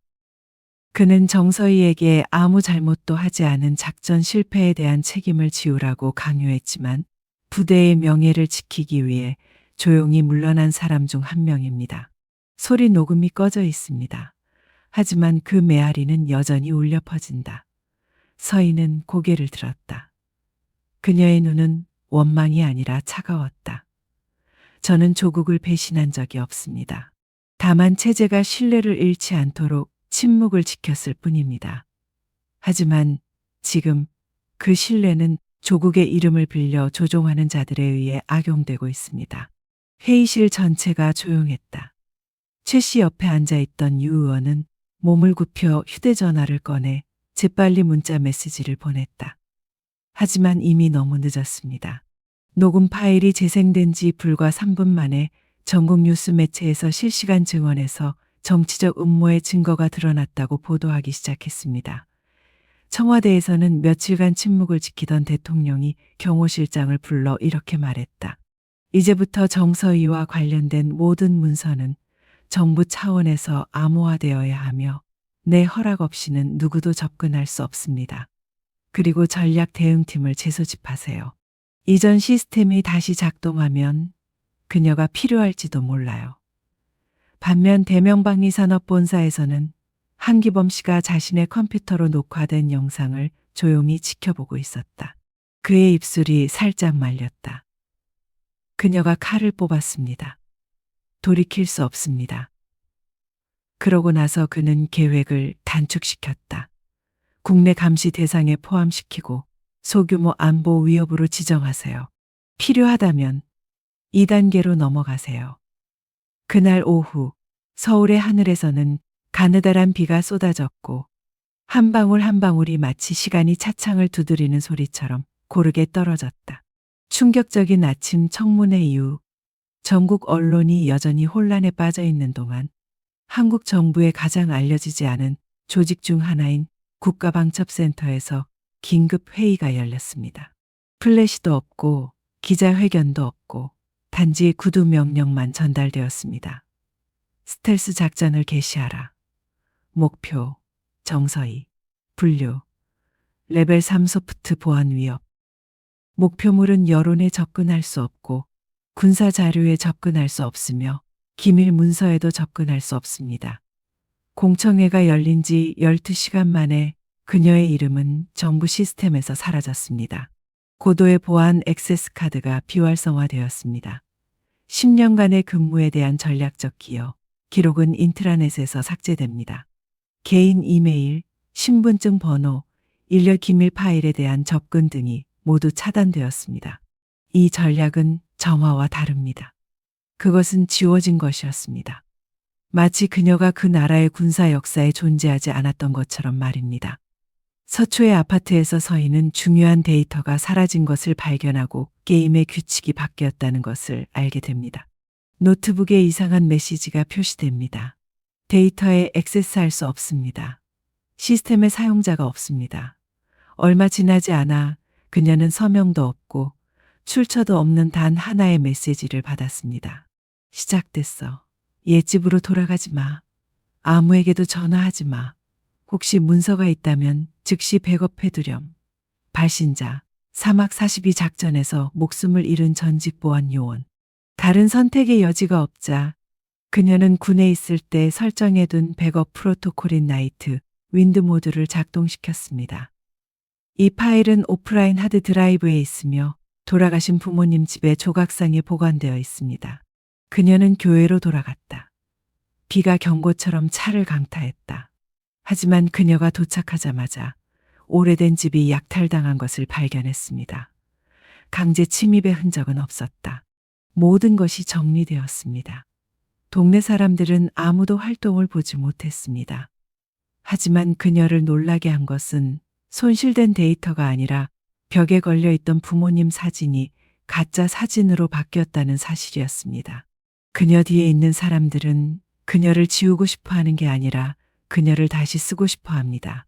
그는 정서희에게 아무 잘못도 하지 않은 작전 실패에 대한 책임을 지우라고 강요했지만 부대의 명예를 지키기 위해 조용히 물러난 사람 중 한 명입니다. 소리 녹음이 꺼져 있습니다. 하지만 그 메아리는 여전히 울려 퍼진다. 서희는 고개를 들었다. 그녀의 눈은 원망이 아니라 차가웠다. 저는 조국을 배신한 적이 없습니다. 다만 체제가 신뢰를 잃지 않도록 침묵을 지켰을 뿐입니다. 하지만 지금 그 신뢰는 조국의 이름을 빌려 조종하는 자들에 의해 악용되고 있습니다. 회의실 전체가 조용했다. 최 씨 옆에 앉아있던 유 의원은 몸을 굽혀 휴대전화를 꺼내 재빨리 문자 메시지를 보냈다. 하지만 이미 너무 늦었습니다. 녹음 파일이 재생된 지 불과 3분 만에 전국 뉴스 매체에서 실시간 증언에서 정치적 음모의 증거가 드러났다고 보도하기 시작했습니다. 청와대에서는 며칠간 침묵을 지키던 대통령이 경호실장을 불러 이렇게 말했다. 이제부터 정서희와 관련된 모든 문서는 정부 차원에서 암호화되어야 하며 내 허락 없이는 누구도 접근할 수 없습니다. 그리고 전략 대응팀을 재소집하세요. 이전 시스템이 다시 작동하면 그녀가 필요할지도 몰라요. 반면 대명방위산업본사에서는 한기범 씨가 자신의 컴퓨터로 녹화된 영상을 조용히 지켜보고 있었다. 그의 입술이 살짝 말렸다. 그녀가 칼을 뽑았습니다. 돌이킬 수 없습니다. 그러고 나서 그는 계획을 단축시켰다. 국내 감시 대상에 포함시키고 소규모 안보 위협으로 지정하세요. 필요하다면 2단계로 넘어가세요. 그날 오후 서울의 하늘에서는 가느다란 비가 쏟아졌고 한 방울 한 방울이 마치 시간이 차창을 두드리는 소리처럼 고르게 떨어졌다. 충격적인 아침 청문회 이후 전국 언론이 여전히 혼란에 빠져 있는 동안 한국 정부의 가장 알려지지 않은 조직 중 하나인 국가방첩센터에서 긴급 회의가 열렸습니다. 플래시도 없고 기자회견도 없고 단지 구두 명령만 전달되었습니다. 스텔스 작전을 개시하라. 목표, 정서희, 분류, 레벨 3 소프트 보안 위협. 목표물은 여론에 접근할 수 없고 군사 자료에 접근할 수 없으며 기밀 문서에도 접근할 수 없습니다. 공청회가 열린 지 12시간 만에 그녀의 이름은 정부 시스템에서 사라졌습니다. 고도의 보안 액세스 카드가 비활성화되었습니다. 10년간의 근무에 대한 전략적 기여, 기록은 인트라넷에서 삭제됩니다. 개인 이메일, 신분증 번호, 일렬 기밀 파일에 대한 접근 등이 모두 차단되었습니다. 이 전략은 정화와 다릅니다. 그것은 지워진 것이었습니다. 마치 그녀가 그 나라의 군사 역사에 존재하지 않았던 것처럼 말입니다. 서초의 아파트에서 서희는 중요한 데이터가 사라진 것을 발견하고 게임의 규칙이 바뀌었다는 것을 알게 됩니다. 노트북에 이상한 메시지가 표시됩니다. 데이터에 액세스할 수 없습니다. 시스템에 사용자가 없습니다. 얼마 지나지 않아 그녀는 서명도 없고 출처도 없는 단 하나의 메시지를 받았습니다. 시작됐어. 옛집으로 돌아가지 마. 아무에게도 전화하지 마. 혹시 문서가 있다면 즉시 백업해두렴. 발신자, 사막 42 작전에서 목숨을 잃은 전직 보안 요원. 다른 선택의 여지가 없자 그녀는 군에 있을 때 설정해둔 백업 프로토콜인 나이트, 윈드 모드를 작동시켰습니다. 이 파일은 오프라인 하드 드라이브에 있으며 돌아가신 부모님 집의 조각상에 보관되어 있습니다. 그녀는 교회로 돌아갔다. 비가 경고처럼 차를 강타했다. 하지만 그녀가 도착하자마자 오래된 집이 약탈당한 것을 발견했습니다. 강제 침입의 흔적은 없었다. 모든 것이 정리되었습니다. 동네 사람들은 아무도 활동을 보지 못했습니다. 하지만 그녀를 놀라게 한 것은 손실된 데이터가 아니라 벽에 걸려 있던 부모님 사진이 가짜 사진으로 바뀌었다는 사실이었습니다. 그녀 뒤에 있는 사람들은 그녀를 지우고 싶어 하는 게 아니라 그녀를 다시 쓰고 싶어 합니다.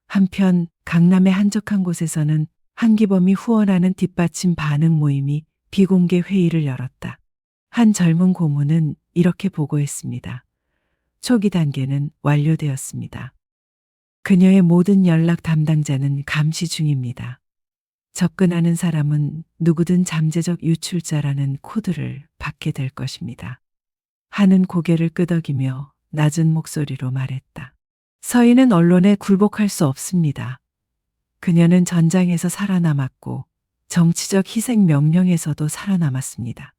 한편 강남의 한적한 곳에서는 한기범이 후원하는 뒷받침 반응 모임이 비공개 회의를 열었다. 한 젊은 고문은 이렇게 보고했습니다. 초기 단계는 완료되었습니다. 그녀의 모든 연락 담당자는 감시 중입니다. 접근하는 사람은 누구든 잠재적 유출자라는 코드를 받게 될 것입니다. 하는 고개를 끄덕이며 낮은 목소리로 말했다. 서인은 언론에 굴복할 수 없습니다. 그녀는 전장에서 살아남았고 정치적 희생 명령에서도 살아남았습니다.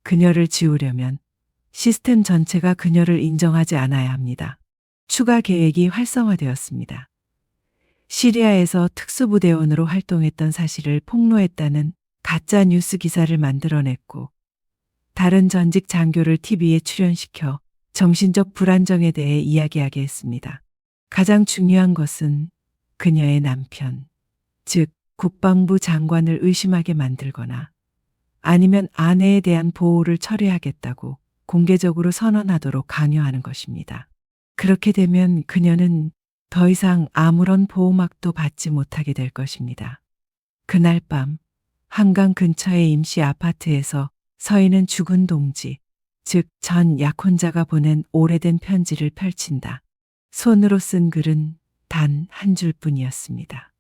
그녀를 지우려면 시스템 전체가 그녀를 인정하지 않아야 합니다. 추가 계획이 활성화되었습니다. 시리아에서 특수부대원으로 활동했던 사실을 폭로했다는 가짜 뉴스 기사를 만들어냈고 다른 전직 장교를 TV에 출연시켜 정신적 불안정에 대해 이야기하게 했습니다. 가장 중요한 것은 그녀의 남편, 즉 국방부 장관을 의심하게 만들거나 아니면 아내에 대한 보호를 철회하겠다고 공개적으로 선언하도록 강요하는 것입니다. 그렇게 되면 그녀는 더 이상 아무런 보호막도 받지 못하게 될 것입니다. 그날 밤 한강 근처의 임시 아파트에서 서인은 죽은 동지, 즉 전 약혼자가 보낸 오래된 편지를 펼친다. 손으로 쓴 글은 단 한 줄뿐이었습니다.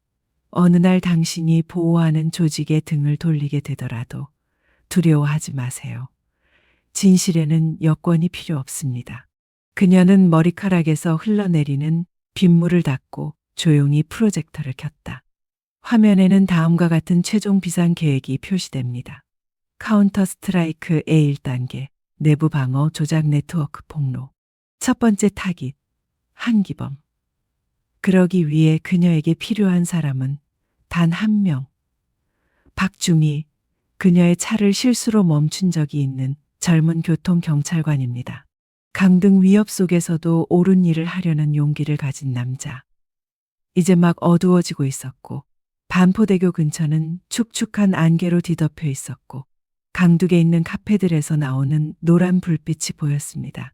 어느 날 당신이 보호하는 조직의 등을 돌리게 되더라도 두려워하지 마세요. 진실에는 여권이 필요 없습니다. 그녀는 머리카락에서 흘러내리는 빗물을 닦고 조용히 프로젝터를 켰다. 화면에는 다음과 같은 최종 비상 계획이 표시됩니다. 카운터 스트라이크 A1단계, 내부 방어 조작 네트워크 폭로. 첫 번째 타깃, 한기범. 그러기 위해 그녀에게 필요한 사람은 단 한 명. 박중희, 그녀의 차를 실수로 멈춘 적이 있는 젊은 교통경찰관입니다. 강등 위협 속에서도 옳은 일을 하려는 용기를 가진 남자. 이제 막 어두워지고 있었고 반포대교 근처는 축축한 안개로 뒤덮여 있었고 강둑에 있는 카페들에서 나오는 노란 불빛이 보였습니다.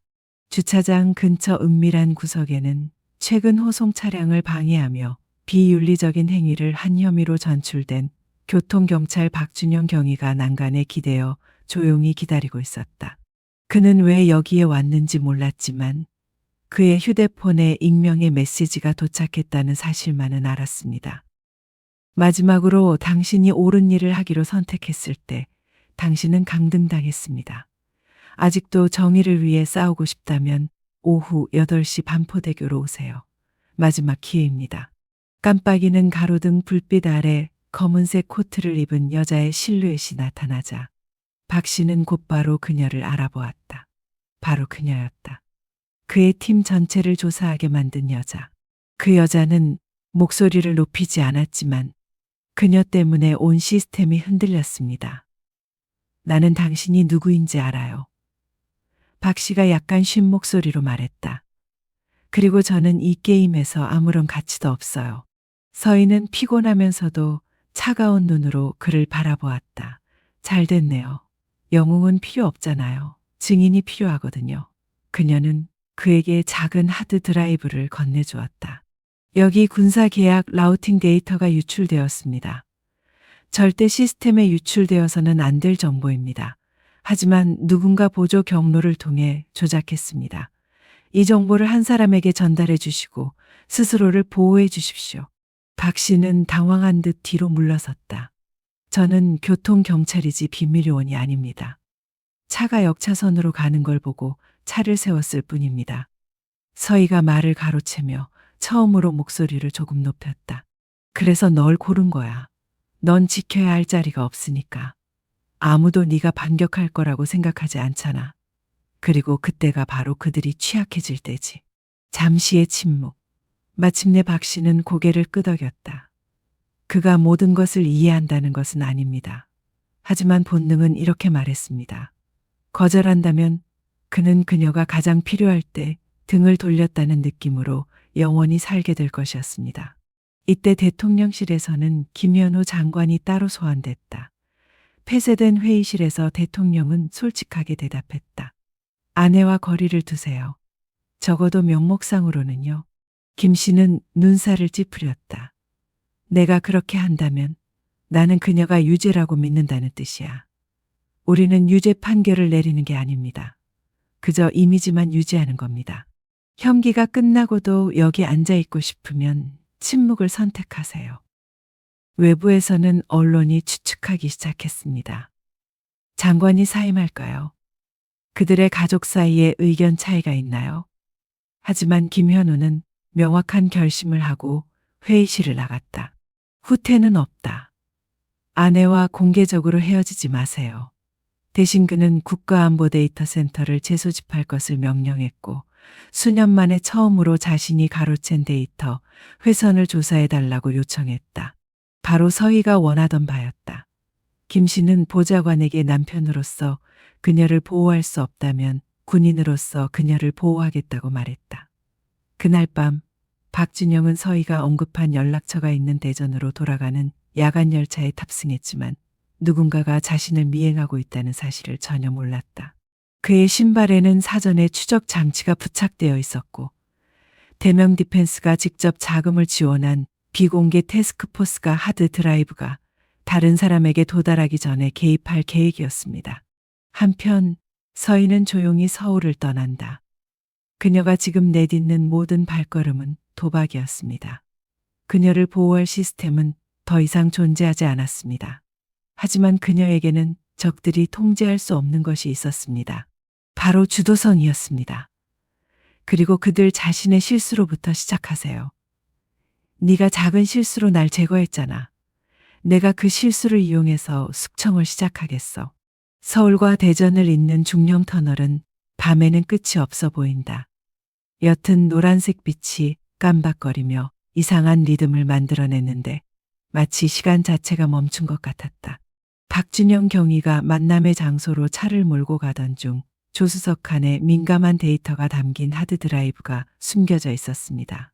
주차장 근처 은밀한 구석에는 최근 호송 차량을 방해하며 비윤리적인 행위를 한 혐의로 전출된 교통경찰 박준영 경위가 난간에 기대어 조용히 기다리고 있었다. 그는 왜 여기에 왔는지 몰랐지만 그의 휴대폰에 익명의 메시지가 도착했다는 사실만은 알았습니다. 마지막으로 당신이 옳은 일을 하기로 선택했을 때 당신은 강등당했습니다. 아직도 정의를 위해 싸우고 싶다면 오후 8시 반포대교로 오세요. 마지막 기회입니다. 깜빡이는 가로등 불빛 아래 검은색 코트를 입은 여자의 실루엣이 나타나자 박 씨는 곧바로 그녀를 알아보았다. 바로 그녀였다. 그의 팀 전체를 조사하게 만든 여자. 그 여자는 목소리를 높이지 않았지만 그녀 때문에 온 시스템이 흔들렸습니다. 나는 당신이 누구인지 알아요. 박 씨가 약간 쉰 목소리로 말했다. 그리고 저는 이 게임에서 아무런 가치도 없어요. 서인은 피곤하면서도 차가운 눈으로 그를 바라보았다. 잘 됐네요. 영웅은 필요 없잖아요. 증인이 필요하거든요. 그녀는 그에게 작은 하드 드라이브를 건네주었다. 여기 군사 계약 라우팅 데이터가 유출되었습니다. 절대 시스템에 유출되어서는 안 될 정보입니다. 하지만 누군가 보조 경로를 통해 조작했습니다. 이 정보를 한 사람에게 전달해 주시고 스스로를 보호해 주십시오. 박 씨는 당황한 듯 뒤로 물러섰다. 저는 교통경찰이지 비밀요원이 아닙니다. 차가 역차선으로 가는 걸 보고 차를 세웠을 뿐입니다. 서희가 말을 가로채며 처음으로 목소리를 조금 높였다. 그래서 널 고른 거야. 넌 지켜야 할 자리가 없으니까. 아무도 네가 반격할 거라고 생각하지 않잖아. 그리고 그때가 바로 그들이 취약해질 때지. 잠시의 침묵. 마침내 박 씨는 고개를 끄덕였다. 그가 모든 것을 이해한다는 것은 아닙니다. 하지만 본능은 이렇게 말했습니다. 거절한다면 그는 그녀가 가장 필요할 때 등을 돌렸다는 느낌으로 영원히 살게 될 것이었습니다. 이때 대통령실에서는 김현우 장관이 따로 소환됐다. 폐쇄된 회의실에서 대통령은 솔직하게 대답했다. 아내와 거리를 두세요. 적어도 명목상으로는요. 김 씨는 눈살을 찌푸렸다. 내가 그렇게 한다면 나는 그녀가 유죄라고 믿는다는 뜻이야. 우리는 유죄 판결을 내리는 게 아닙니다. 그저 이미지만 유지하는 겁니다. 형기가 끝나고도 여기 앉아 있고 싶으면 침묵을 선택하세요. 외부에서는 언론이 추측하기 시작했습니다. 장관이 사임할까요? 그들의 가족 사이에 의견 차이가 있나요? 하지만 김현우는 명확한 결심을 하고 회의실을 나갔다. 후퇴는 없다. 아내와 공개적으로 헤어지지 마세요. 대신 그는 국가안보데이터센터를 재소집할 것을 명령했고 수년 만에 처음으로 자신이 가로챈 데이터 훼손을 조사해달라고 요청했다. 바로 서희가 원하던 바였다. 김 씨는 보좌관에게 남편으로서 그녀를 보호할 수 없다면 군인으로서 그녀를 보호하겠다고 말했다. 그날 밤 박준영은 서희가 언급한 연락처가 있는 대전으로 돌아가는 야간 열차에 탑승했지만 누군가가 자신을 미행하고 있다는 사실을 전혀 몰랐다. 그의 신발에는 사전에 추적 장치가 부착되어 있었고 대명 디펜스가 직접 자금을 지원한 비공개 태스크포스가 하드 드라이브가 다른 사람에게 도달하기 전에 개입할 계획이었습니다. 한편 서희는 조용히 서울을 떠난다. 그녀가 지금 내딛는 모든 발걸음은 도박이었습니다. 그녀를 보호할 시스템은 더 이상 존재하지 않았습니다. 하지만 그녀에게는 적들이 통제할 수 없는 것이 있었습니다. 바로 주도선이었습니다. 그리고 그들 자신의 실수로부터 시작하세요. 네가 작은 실수로 날 제거했잖아. 내가 그 실수를 이용해서 숙청을 시작하겠어. 서울과 대전을 잇는 중령 터널은 밤에는 끝이 없어 보인다. 옅은 노란색 빛이 깜박거리며 이상한 리듬을 만들어냈는데 마치 시간 자체가 멈춘 것 같았다. 박준영 경위가 만남의 장소로 차를 몰고 가던 중 조수석 칸에 민감한 데이터가 담긴 하드드라이브가 숨겨져 있었습니다.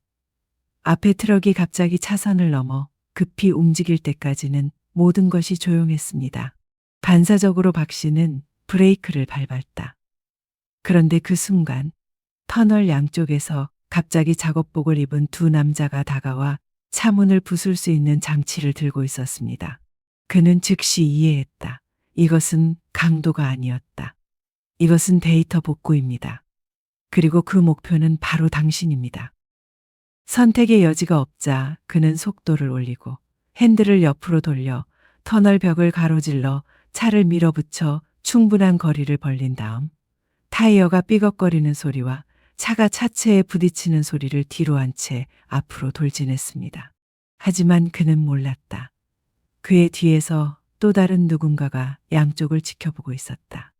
앞에 트럭이 갑자기 차선을 넘어 급히 움직일 때까지는 모든 것이 조용했습니다. 반사적으로 박 씨는 브레이크를 밟았다. 그런데 그 순간 터널 양쪽에서 갑자기 작업복을 입은 두 남자가 다가와 차문을 부술 수 있는 장치를 들고 있었습니다. 그는 즉시 이해했다. 이것은 강도가 아니었다. 이것은 데이터 복구입니다. 그리고 그 목표는 바로 당신입니다. 선택의 여지가 없자 그는 속도를 올리고 핸들을 옆으로 돌려 터널 벽을 가로질러 차를 밀어붙여 충분한 거리를 벌린 다음 타이어가 삐걱거리는 소리와 차가 차체에 부딪히는 소리를 뒤로 한 채 앞으로 돌진했습니다. 하지만 그는 몰랐다. 그의 뒤에서 또 다른 누군가가 양쪽을 지켜보고 있었다.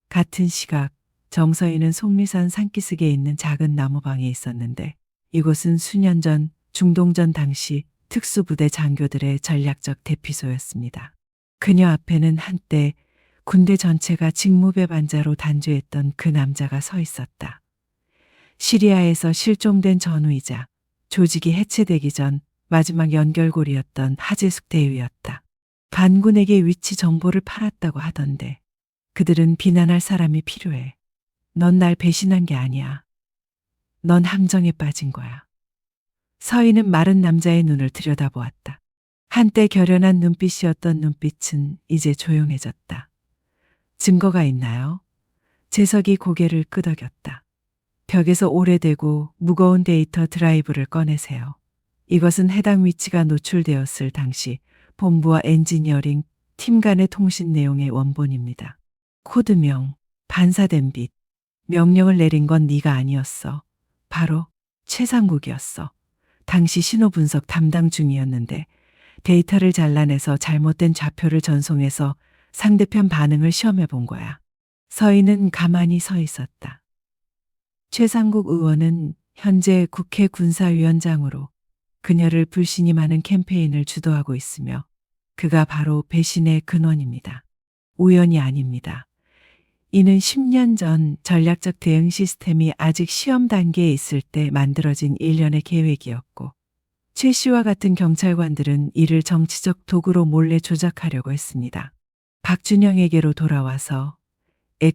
같은 시각 정서희는 속리산 산기슭에 있는 작은 나무방에 있었는데 이곳은 수년 전 중동전 당시 특수부대 장교들의 전략적 대피소였습니다. 그녀 앞에는 한때 군대 전체가 직무배반자로 단죄했던 그 남자가 서 있었다. 시리아에서 실종된 전우이자 조직이 해체되기 전 마지막 연결고리였던 하재숙 대위였다. 반군에게 위치 정보를 팔았다고 하던데 그들은 비난할 사람이 필요해. 넌 날 배신한 게 아니야. 넌 함정에 빠진 거야. 서희는 마른 남자의 눈을 들여다보았다. 한때 결연한 눈빛이었던 눈빛은 이제 조용해졌다. 증거가 있나요? 재석이 고개를 끄덕였다. 벽에서 오래되고 무거운 데이터 드라이브를 꺼내세요. 이것은 해당 위치가 노출되었을 당시 본부와 엔지니어링 팀 간의 통신 내용의 원본입니다. 코드명, 반사된 빛, 명령을 내린 건 네가 아니었어. 바로 최상국이었어. 당시 신호 분석 담당 중이었는데 데이터를 잘라내서 잘못된 좌표를 전송해서 상대편 반응을 시험해 본 거야. 서희는 가만히 서 있었다. 최상국 의원은 현재 국회 군사위원장으로 그녀를 불신임하는 캠페인을 주도하고 있으며 그가 바로 배신의 근원입니다. 우연이 아닙니다. 이는 10년 전 전략적 대응 시스템이 아직 시험 단계에 있을 때 만들어진 일련의 계획이었고 최 씨와 같은 경찰관들은 이를 정치적 도구로 몰래 조작하려고 했습니다. 박준영에게로 돌아와서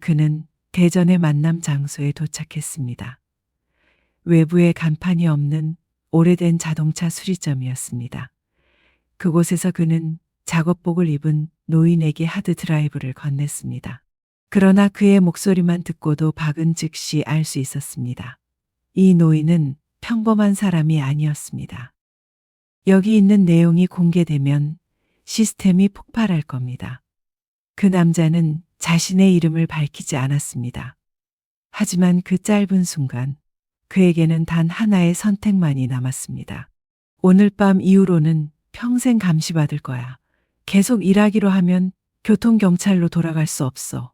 그는 대전의 만남 장소에 도착했습니다. 외부에 간판이 없는 오래된 자동차 수리점이었습니다. 그곳에서 그는 작업복을 입은 노인에게 하드 드라이브를 건넸습니다. 그러나 그의 목소리만 듣고도 박은 즉시 알 수 있었습니다. 이 노인은 평범한 사람이 아니었습니다. 여기 있는 내용이 공개되면 시스템이 폭발할 겁니다. 그 남자는 자신의 이름을 밝히지 않았습니다. 하지만 그 짧은 순간 그에게는 단 하나의 선택만이 남았습니다. 오늘 밤 이후로는 평생 감시받을 거야. 계속 일하기로 하면 교통경찰로 돌아갈 수 없어.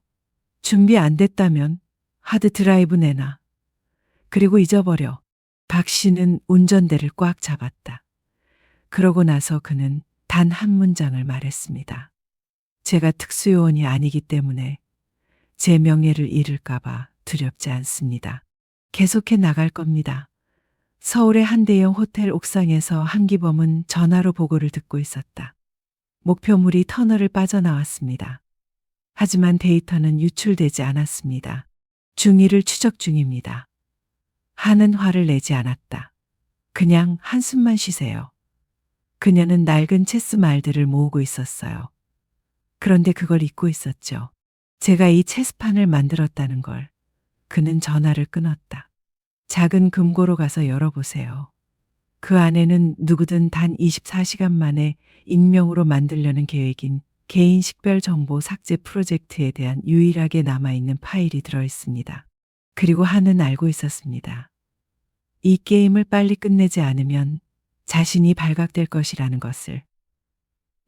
준비 안 됐다면 하드 드라이브 내놔. 그리고 잊어버려. 박 씨는 운전대를 꽉 잡았다. 그러고 나서 그는 단 한 문장을 말했습니다. 제가 특수요원이 아니기 때문에 제 명예를 잃을까봐 두렵지 않습니다. 계속해 나갈 겁니다. 서울의 한 대형 호텔 옥상에서 한기범은 전화로 보고를 듣고 있었다. 목표물이 터널을 빠져나왔습니다. 하지만 데이터는 유출되지 않았습니다. 중위를 추적 중입니다. 하는 화를 내지 않았다. 그냥 한숨만 쉬세요. 그녀는 낡은 체스 말들을 모으고 있었어요. 그런데 그걸 잊고 있었죠. 제가 이 체스판을 만들었다는 걸. 그는 전화를 끊었다. 작은 금고로 가서 열어보세요. 그 안에는 누구든 단 24시간 만에 익명으로 만들려는 계획인 개인 식별 정보 삭제 프로젝트에 대한 유일하게 남아있는 파일이 들어있습니다. 그리고 한은 알고 있었습니다. 이 게임을 빨리 끝내지 않으면 자신이 발각될 것이라는 것을.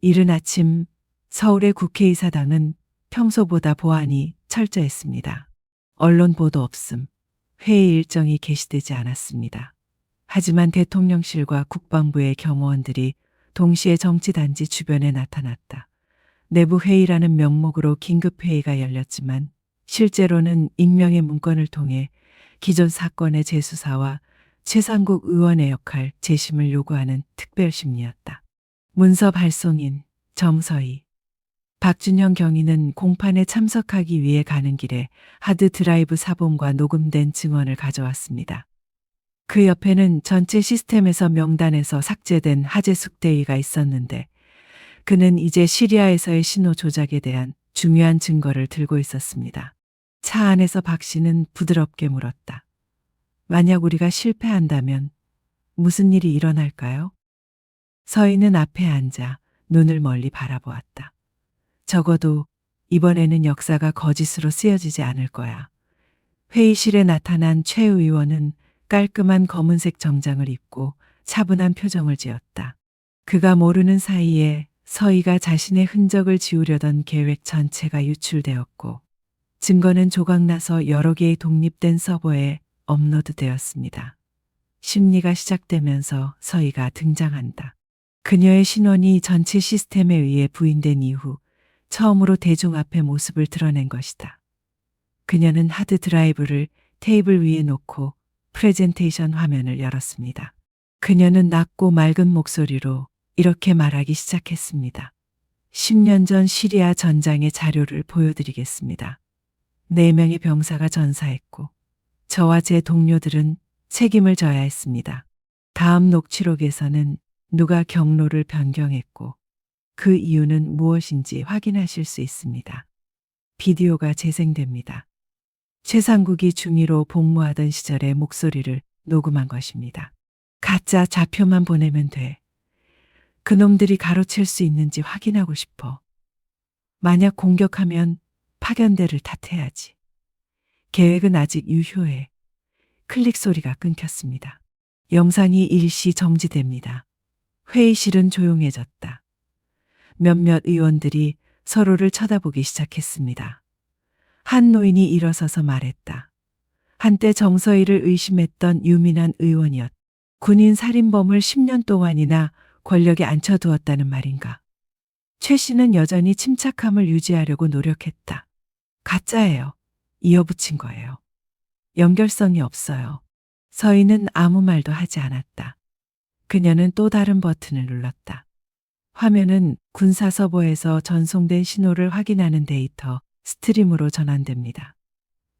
이른 아침 서울의 국회의사당은 평소보다 보안이 철저했습니다. 언론 보도 없음, 회의 일정이 게시되지 않았습니다. 하지만 대통령실과 국방부의 경호원들이 동시에 정치단지 주변에 나타났다. 내부 회의라는 명목으로 긴급회의가 열렸지만 실제로는 익명의 문건을 통해 기존 사건의 재수사와 최상국 의원의 역할 재심을 요구하는 특별심리였다. 문서 발송인 점서희. 박준영 경위는 공판에 참석하기 위해 가는 길에 하드 드라이브 사본과 녹음된 증언을 가져왔습니다. 그 옆에는 전체 시스템에서 명단에서 삭제된 하재숙 대위가 있었는데 그는 이제 시리아에서의 신호 조작에 대한 중요한 증거를 들고 있었습니다. 차 안에서 박 씨는 부드럽게 물었다. 만약 우리가 실패한다면 무슨 일이 일어날까요? 서희는 앞에 앉아 눈을 멀리 바라보았다. 적어도 이번에는 역사가 거짓으로 쓰여지지 않을 거야. 회의실에 나타난 최 의원은 깔끔한 검은색 정장을 입고 차분한 표정을 지었다. 그가 모르는 사이에 서희가 자신의 흔적을 지우려던 계획 전체가 유출되었고 증거는 조각나서 여러 개의 독립된 서버에 업로드되었습니다. 심리가 시작되면서 서희가 등장한다. 그녀의 신원이 전체 시스템에 의해 부인된 이후 처음으로 대중 앞에 모습을 드러낸 것이다. 그녀는 하드 드라이브를 테이블 위에 놓고 프레젠테이션 화면을 열었습니다. 그녀는 낮고 맑은 목소리로 이렇게 말하기 시작했습니다. 10년 전 시리아 전장의 자료를 보여드리겠습니다. 4명의 병사가 전사했고 저와 제 동료들은 책임을 져야 했습니다. 다음 녹취록에서는 누가 경로를 변경했고 그 이유는 무엇인지 확인하실 수 있습니다. 비디오가 재생됩니다. 최상국이 중위로 복무하던 시절의 목소리를 녹음한 것입니다. 가짜 좌표만 보내면 돼. 그놈들이 가로챌 수 있는지 확인하고 싶어. 만약 공격하면 파견대를 탓해야지. 계획은 아직 유효해. 클릭 소리가 끊겼습니다. 영상이 일시 정지됩니다. 회의실은 조용해졌다. 몇몇 의원들이 서로를 쳐다보기 시작했습니다. 한 노인이 일어서서 말했다. 한때 정서희를 의심했던 유민한 의원이었다. 군인 살인범을 10년 동안이나 권력에 앉혀두었다는 말인가. 최 씨는 여전히 침착함을 유지하려고 노력했다. 가짜예요. 이어붙인 거예요. 연결성이 없어요. 서희는 아무 말도 하지 않았다. 그녀는 또 다른 버튼을 눌렀다. 화면은 군사서버에서 전송된 신호를 확인하는 데이터 스트림으로 전환됩니다.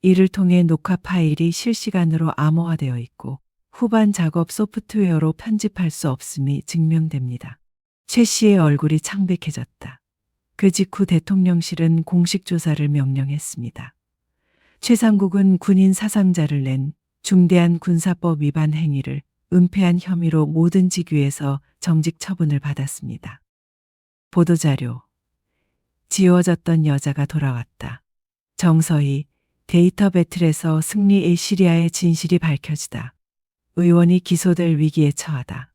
이를 통해 녹화 파일이 실시간으로 암호화되어 있고 후반 작업 소프트웨어로 편집할 수 없음이 증명됩니다. 최 씨의 얼굴이 창백해졌다. 그 직후 대통령실은 공식 조사를 명령했습니다. 최상국은 군인 사상자를 낸 중대한 군사법 위반 행위를 은폐한 혐의로 모든 직위에서 정직 처분을 받았습니다. 보도자료. 지워졌던 여자가 돌아왔다. 정서희. 데이터 배틀에서 승리의 시리아의 진실이 밝혀지다. 의원이 기소될 위기에 처하다.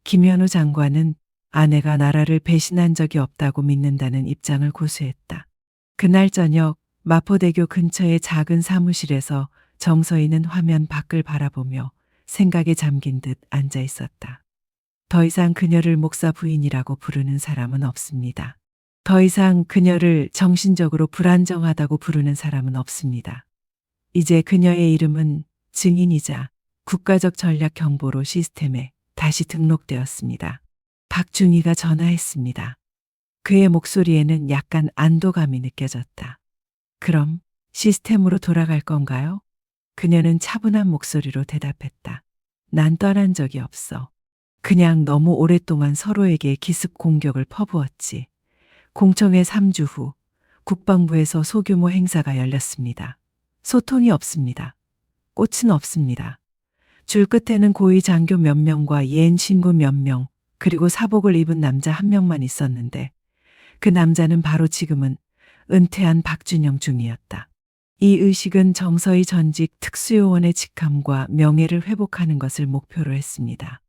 김현우 장관은 아내가 나라를 배신한 적이 없다고 믿는다는 입장을 고수했다. 그날 저녁 마포대교 근처의 작은 사무실에서 정서희는 화면 밖을 바라보며 생각에 잠긴 듯 앉아 있었다. 더 이상 그녀를 목사 부인이라고 부르는 사람은 없습니다. 더 이상 그녀를 정신적으로 불안정하다고 부르는 사람은 없습니다. 이제 그녀의 이름은 증인이자 국가적 전략 경보로 시스템에 다시 등록되었습니다. 박중희가 전화했습니다. 그의 목소리에는 약간 안도감이 느껴졌다. 그럼 시스템으로 돌아갈 건가요? 그녀는 차분한 목소리로 대답했다. 난 떠난 적이 없어. 그냥 너무 오랫동안 서로에게 기습 공격을 퍼부었지. 공청회 3주 후 국방부에서 소규모 행사가 열렸습니다. 소통이 없습니다. 꽃은 없습니다. 줄 끝에는 고위 장교 몇 명과 옛 신고 몇 명, 그리고 사복을 입은 남자 한 명만 있었는데 그 남자는 바로 지금은 은퇴한 박준영 중이었다. 이 의식은 정서희 전직 특수요원의 직함과 명예를 회복하는 것을 목표로 했습니다.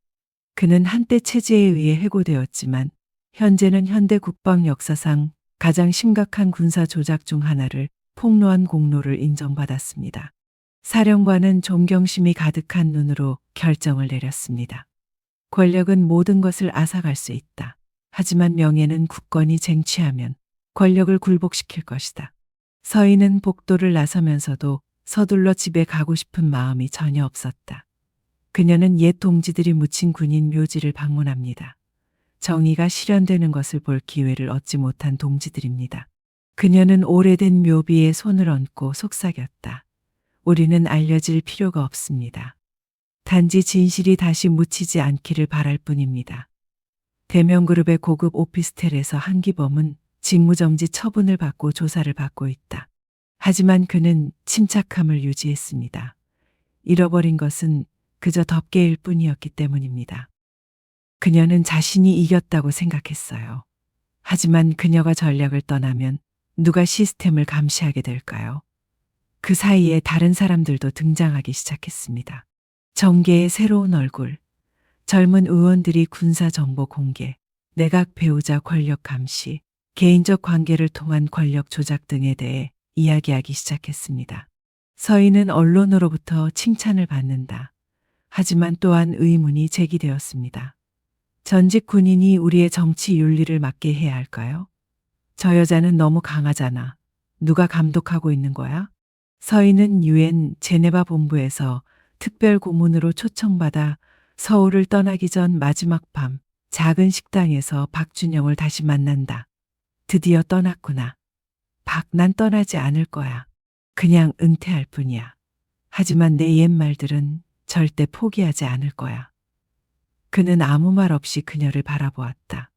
그는 한때 체제에 의해 해고되었지만 현재는 현대 국방 역사상 가장 심각한 군사 조작 중 하나를 폭로한 공로를 인정받았습니다. 사령관은 존경심이 가득한 눈으로 결정을 내렸습니다. 권력은 모든 것을 앗아갈 수 있다. 하지만 명예는 굳건히 쟁취하면 권력을 굴복시킬 것이다. 서희는 복도를 나서면서도 서둘러 집에 가고 싶은 마음이 전혀 없었다. 그녀는 옛 동지들이 묻힌 군인 묘지를 방문합니다. 정의가 실현되는 것을 볼 기회를 얻지 못한 동지들입니다. 그녀는 오래된 묘비에 손을 얹고 속삭였다. 우리는 알려질 필요가 없습니다. 단지 진실이 다시 묻히지 않기를 바랄 뿐입니다. 대명그룹의 고급 오피스텔에서 한기범은 직무정지 처분을 받고 조사를 받고 있다. 하지만 그는 침착함을 유지했습니다. 잃어버린 것은 그저 덮개일 뿐이었기 때문입니다. 그녀는 자신이 이겼다고 생각했어요. 하지만 그녀가 전략을 떠나면 누가 시스템을 감시하게 될까요? 그 사이에 다른 사람들도 등장하기 시작했습니다. 정계의 새로운 얼굴, 젊은 의원들이 군사 정보 공개, 내각 배우자 권력 감시, 개인적 관계를 통한 권력 조작 등에 대해 이야기하기 시작했습니다. 서희는 언론으로부터 칭찬을 받는다. 하지만 또한 의문이 제기되었습니다. 전직 군인이 우리의 정치 윤리를 맡게 해야 할까요? 저 여자는 너무 강하잖아. 누가 감독하고 있는 거야? 서희는 유엔 제네바 본부에서 특별 고문으로 초청받아 서울을 떠나기 전 마지막 밤 작은 식당에서 박준영을 다시 만난다. 드디어 떠났구나. 난 떠나지 않을 거야. 그냥 은퇴할 뿐이야. 하지만 내 옛말들은 절대 포기하지 않을 거야. 그는 아무 말 없이 그녀를 바라보았다.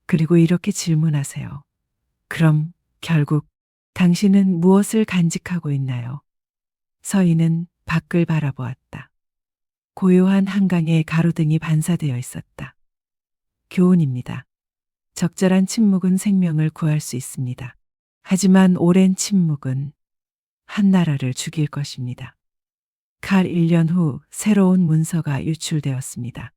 그리고 이렇게 질문하세요. 그럼 결국 당신은 무엇을 간직하고 있나요? 서희는 밖을 바라보았다. 고요한 한강에 가로등이 반사되어 있었다. 교훈입니다. 적절한 침묵은 생명을 구할 수 있습니다. 하지만 오랜 침묵은 한 나라를 죽일 것입니다. 칼 1년 후 새로운 문서가 유출되었습니다.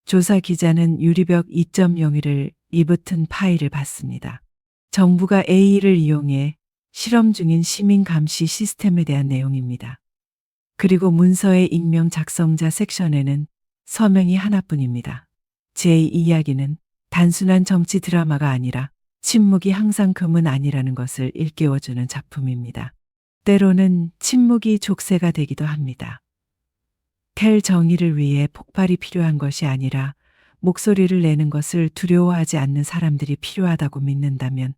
조사 기자는 유리벽 2.01을 입붙은 파일을 받습니다. 정부가 AI를 이용해 실험 중인 시민 감시 시스템에 대한 내용입니다. 그리고 문서의 익명 작성자 섹션에는 서명이 하나뿐입니다. 제 이야기는 단순한 정치 드라마가 아니라 침묵이 항상 금은 아니라는 것을 일깨워주는 작품입니다. 때로는 침묵이 족쇄가 되기도 합니다. 텔 정의를 위해 폭발이 필요한 것이 아니라 목소리를 내는 것을 두려워하지 않는 사람들이 필요하다고 믿는다면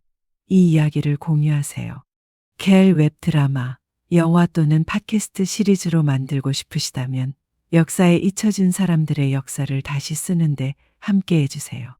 이 이야기를 공유하세요. 켈 웹드라마, 영화 또는 팟캐스트 시리즈로 만들고 싶으시다면 역사에 잊혀진 사람들의 역사를 다시 쓰는데 함께 해주세요.